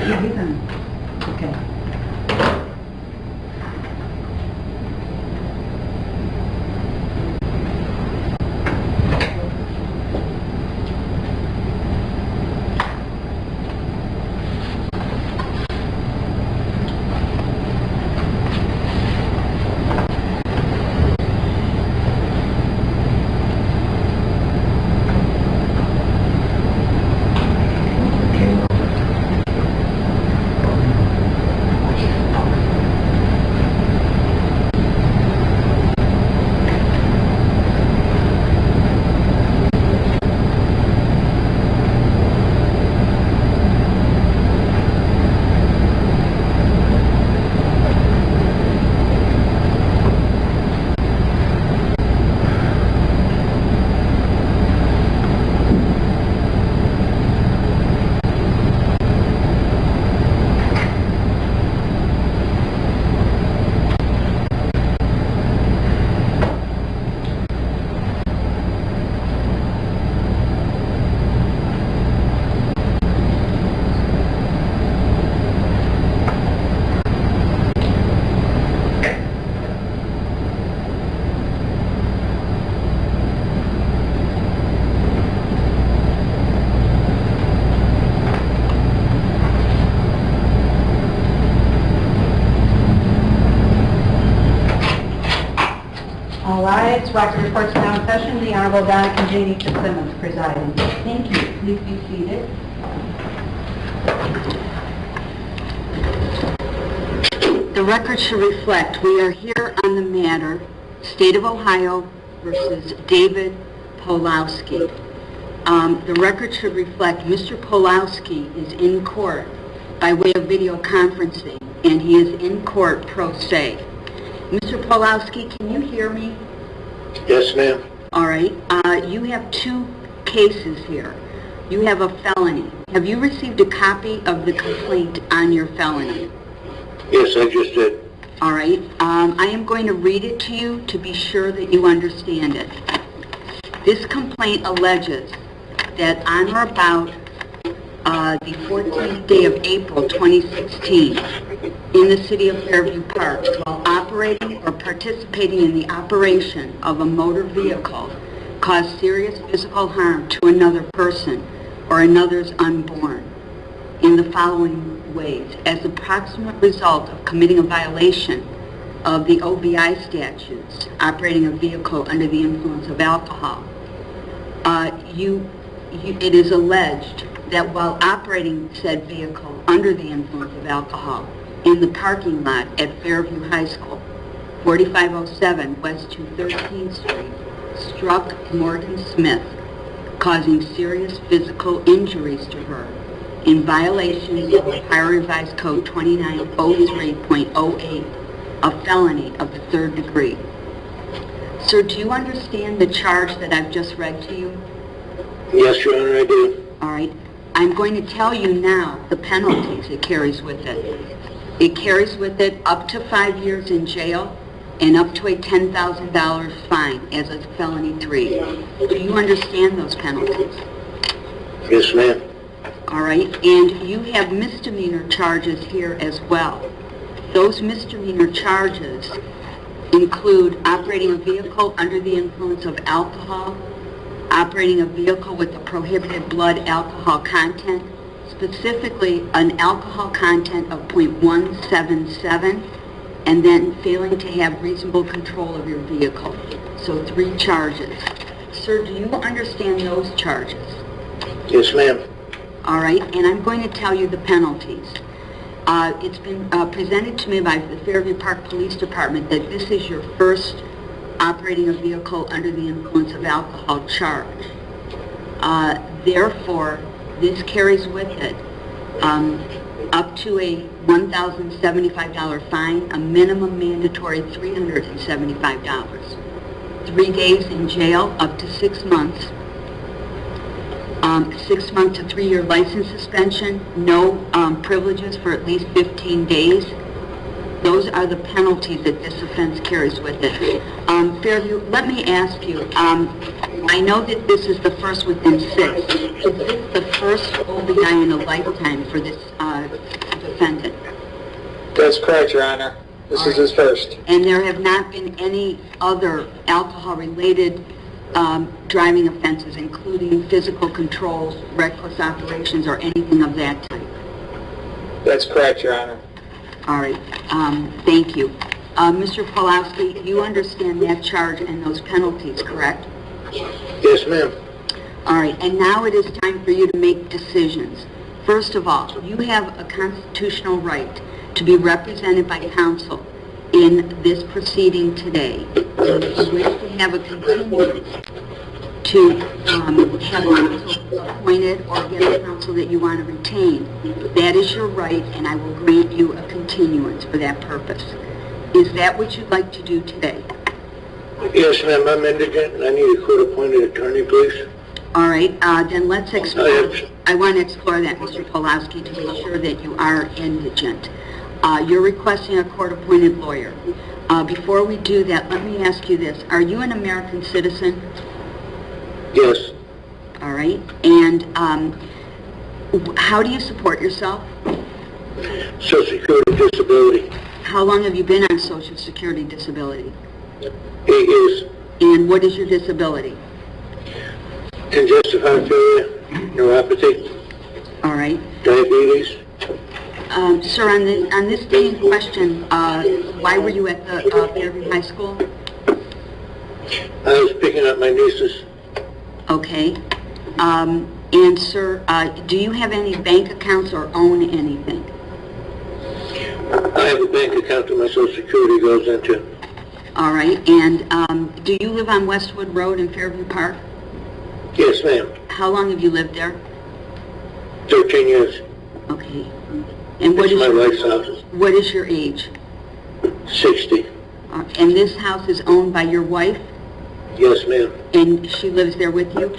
Okay. All right, Roxy reports now in session. The Honorable Donna Congenie Fitzsimmons presiding. Thank you. Please be seated. The record should reflect we are here on the matter, State of Ohio versus David Powlowski. The record should reflect Mr. Powlowski is in court by way of video conferencing, and he is in court pro se. Mr. Powlowski, can you hear me? Yes, ma'am. All right. You have two cases here. You have a felony. Have you received a copy of the complaint on your felony? Yes, I just did. All right. I am going to read it to you to be sure that you understand it. This complaint alleges that on or about the 14th day of April 2016, in the city of Fairview Park, while operating or participating in the operation of a motor vehicle, caused serious physical harm to another person or another's unborn in the following ways: as a proximate result of committing a violation of the OVI statutes, operating a vehicle under the influence of alcohol. It is alleged that while operating said vehicle under the influence of alcohol in the parking lot at Fairview High School, 4507 West 213th Street, struck Morgan Smith, causing serious physical injuries to her in violation of Ohio Revised Code 2903.08, a felony of the third degree. Sir, do you understand the charge that I've just read to you? Yes, Your Honor, I do. All right. I'm going to tell you now the penalties it carries with it. It carries with it up to 5 years in jail and up to a $10,000 fine as a felony 3. Do you understand those penalties? Yes, ma'am. All right. And you have misdemeanor charges here as well. Those misdemeanor charges include operating a vehicle under the influence of alcohol, operating a vehicle with a prohibited blood alcohol content, specifically an alcohol content of 0.177, and then failing to have reasonable control of your vehicle. So 3 charges. Sir, do you understand those charges? Yes, ma'am. All right, and I'm going to tell you the penalties. It's been presented to me by the Fairview Park Police Department that this is your first operating a vehicle under the influence of alcohol charge. Therefore, this carries with it up to a $1,075 fine, a minimum mandatory $375, 3 days in jail, up to 6 months, 6 month to 3 year license suspension, no privileges for at least 15 days. Those are the penalties that this offense carries with it. Fairview, let me ask you, I know that this is the first within 6. Is this the first OBI in a lifetime for this defendant. That's correct, Your Honor. This is his first. And there have not been any other alcohol-related driving offenses, including physical controls, reckless operations, or anything of that type? That's correct, Your Honor. All right, thank you. Mr. Powlowski, you understand that charge and those penalties, correct? Yes, ma'am. All right, and now it is time for you to make decisions. First of all, you have a constitutional right to be represented by counsel in this proceeding today. If you wish to have a continuance to have counsel appointed or get a counsel that you want to retain, that is your right, and I will grant you a continuance for that purpose. Is that what you'd like to do today? Yes, ma'am. I'm indigent and I need a court-appointed attorney, please. All right, then let's explore. I want to explore that, Mr. Powlowski, to be sure that you are indigent. You're requesting a court-appointed lawyer. Before we do that, let me ask you this. Are you an American citizen? Yes. All right, and how do you support yourself? Social Security disability. How long have you been on Social Security disability? 8 years. And what is your disability? Congestive heart failure, neuropathy, All right. diabetes. Sir, on this day in question, why were you at the Fairview High School? I was picking up my nieces. Okay. And sir, do you have any bank accounts or own anything? I have a bank account that my Social Security goes into. All right. And do you live on Westwood Road in Fairview Park? Yes, ma'am. How long have you lived there? 13 years. Okay. And what It's is my your, wife's house. what is your age? 60. And this house is owned by your wife? Yes, ma'am. And she lives there with you?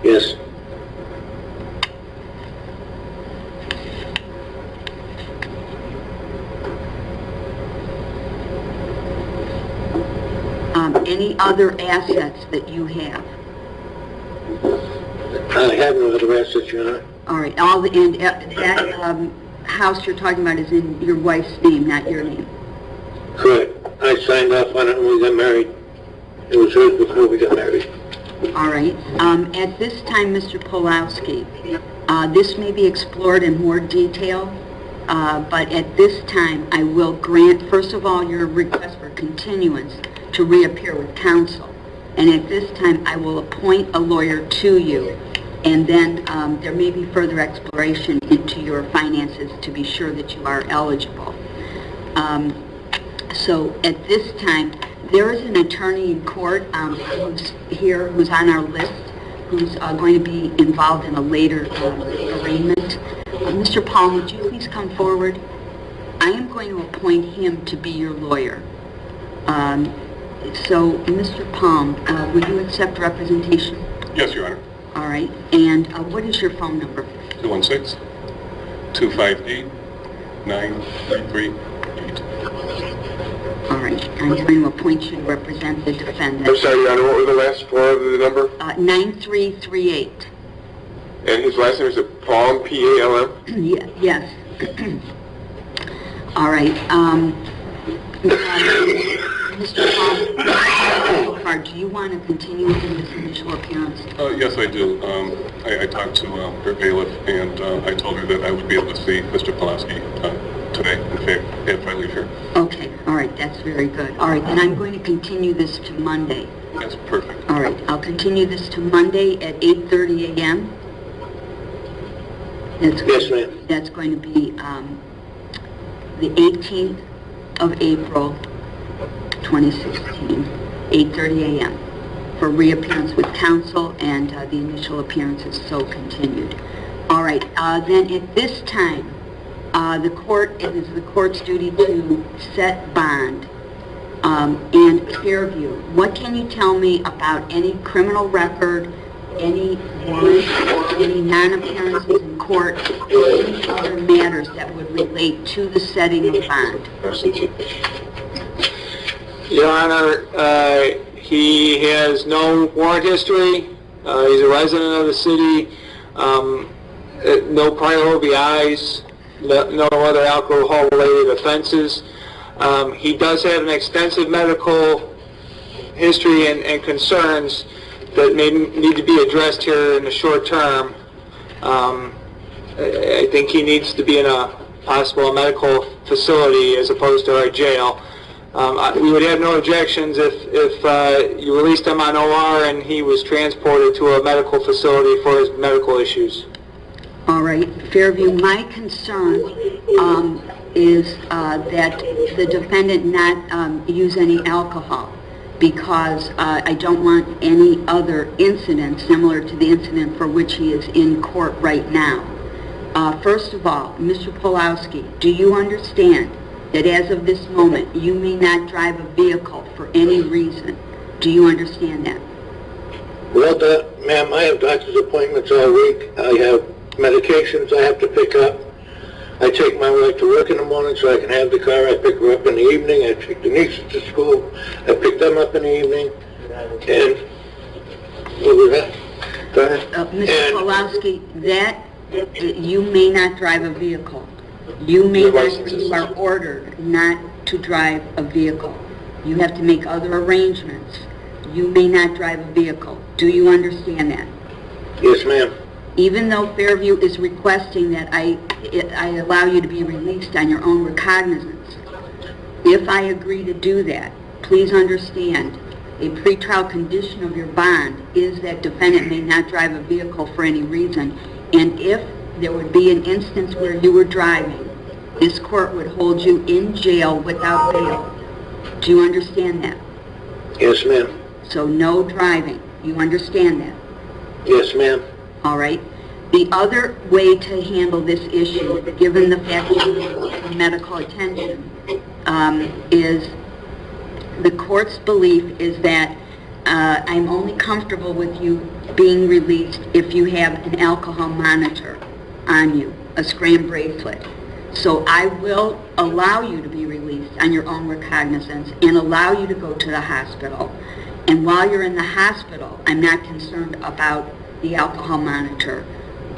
Yes. Any other assets that you have? I have no other assets, Your Honor. All right, that house you're talking about is in your wife's name, not your name. Correct. I signed off on it when we got married. It was hers before we got married. All right. At this time, Mr. Powlowski, this may be explored in more detail, but at this time, I will grant, first of all, your request for continuance to reappear with counsel. And at this time, I will appoint a lawyer to you. And then there may be further exploration into your finances to be sure that you are eligible. So at this time, there is an attorney in court who's here, who's on our list, who's going to be involved in a later arraignment. Mr. Palm, would you please come forward? I am going to appoint him to be your lawyer. So, Mr. Palm, would you accept representation? Yes, Your Honor. All right. And what is your phone number? 216-258-9338. All right. I'm going to appoint you to represent the defendant. I'm sorry, Your Honor, what were the last four of the number? 9338. And his last name is Palm, P-A-L-M? Yes. All right. Mr. Palm, do you want to continue in this initial appearance? Yes, I do. I talked to her bailiff, and I told her that I would be able to see Mr. Powlowski today if I leave here. Okay. All right. That's very good. All right. Then I'm going to continue this to Monday. That's perfect. All right. I'll continue this to Monday at 8:30 a.m. Yes, ma'am. That's going to be the 18th of April, 2016, 8:30 a.m. for reappearance with counsel, and the initial appearance is so continued. All right. Then at this time, it is the court's duty to set bond. And Fairview, what can you tell me about any criminal record, any warrants, any non-appearances in court, or any other matters that would relate to the setting of bond? Your Honor, he has no warrant history. He's a resident of the city. no prior OBIs, no other alcohol-related offenses. He does have an extensive medical history and concerns that may need to be addressed here in the short term. I think he needs to be in a possible medical facility as opposed to our jail. We would have no objections if you released him on OR and he was transported to a medical facility for his medical issues. All right, Fairview, my concern is that the defendant not use any alcohol, because I don't want any other incident similar to the incident for which he is in court right now. First of all, Mr. Powlowski, do you understand that as of this moment, you may not drive a vehicle for any reason? Do you understand that? Well, ma'am, I have doctor's appointments all week. I have medications I have to pick up. I take my wife to work in the morning so I can have the car. I pick her up in the evening. I take the nieces to school. I pick them up in the evening. And what was that? Go ahead. Mr. Powlowski, that you may not drive a vehicle. You are ordered not to drive a vehicle. You have to make other arrangements. You may not drive a vehicle. Do you understand that? Yes, ma'am. Even though Fairview is requesting that I allow you to be released on your own recognizance, if I agree to do that, please understand, a pretrial condition of your bond is that defendant may not drive a vehicle for any reason. And if there would be an instance where you were driving, this court would hold you in jail without bail. Do you understand that? Yes, ma'am. So no driving. You understand that? Yes, ma'am. All right. The other way to handle this issue, given the fact that you need medical attention, is the court's belief is that I'm only comfortable with you being released if you have an alcohol monitor on you, a scram bracelet. So I will allow you to be released on your own recognizance and allow you to go to the hospital. And while you're in the hospital, I'm not concerned about the alcohol monitor.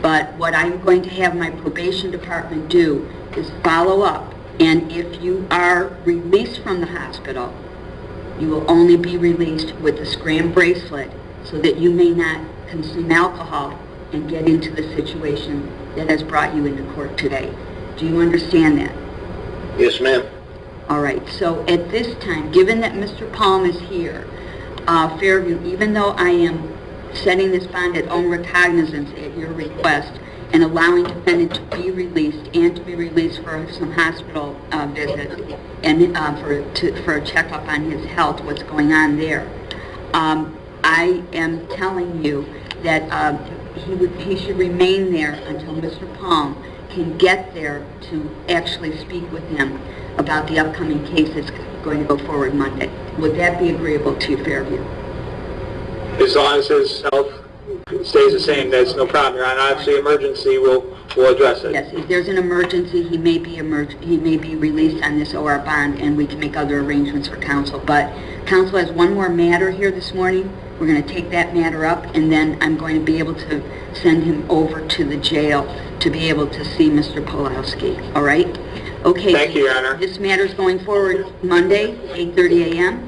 But what I'm going to have my probation department do is follow up. And if you are released from the hospital, you will only be released with the scram bracelet so that you may not consume alcohol and get into the situation that has brought you into court today. Do you understand that? Yes, ma'am. All right. So at this time, given that Mr. Palm is here, Fairview, even though I am setting this bond at own recognizance at your request and allowing defendant to be released and to be released for some hospital visits and for a checkup on his health, what's going on there, I am telling you that he should remain there until Mr. Palm can get there to actually speak with him about the upcoming case that's going to go forward Monday. Would that be agreeable to you, Fairview? As long as his health stays the same, that's no problem, Your Honor. Obviously, emergency, we'll address it. Yes, if there's an emergency, he may be released on this OR bond, and we can make other arrangements for counsel. But counsel has one more matter here this morning. We're going to take that matter up, and then I'm going to be able to send him over to the jail to be able to see Mr. Powlowski. All right? Okay. Thank you, Your Honor. This matter is going forward Monday, 8:30 a.m.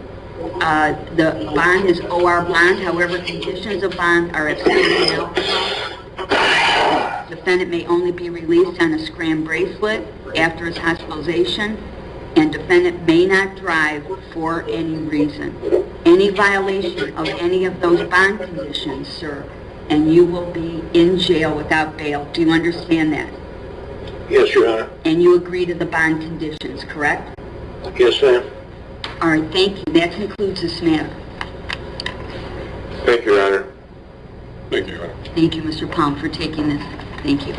The bond is OR bond. However, conditions of bond are excluding alcohol. Defendant may only be released on a scram bracelet after his hospitalization, and defendant may not drive for any reason. Any violation of any of those bond conditions, sir, and you will be in jail without bail. Do you understand that? Yes, Your Honor. And you agree to the bond conditions, correct? Yes, ma'am. All right, thank you. That concludes this matter. Thank you, Your Honor. Thank you, Your Honor. Thank you, Mr. Palm, for taking this. Thank you.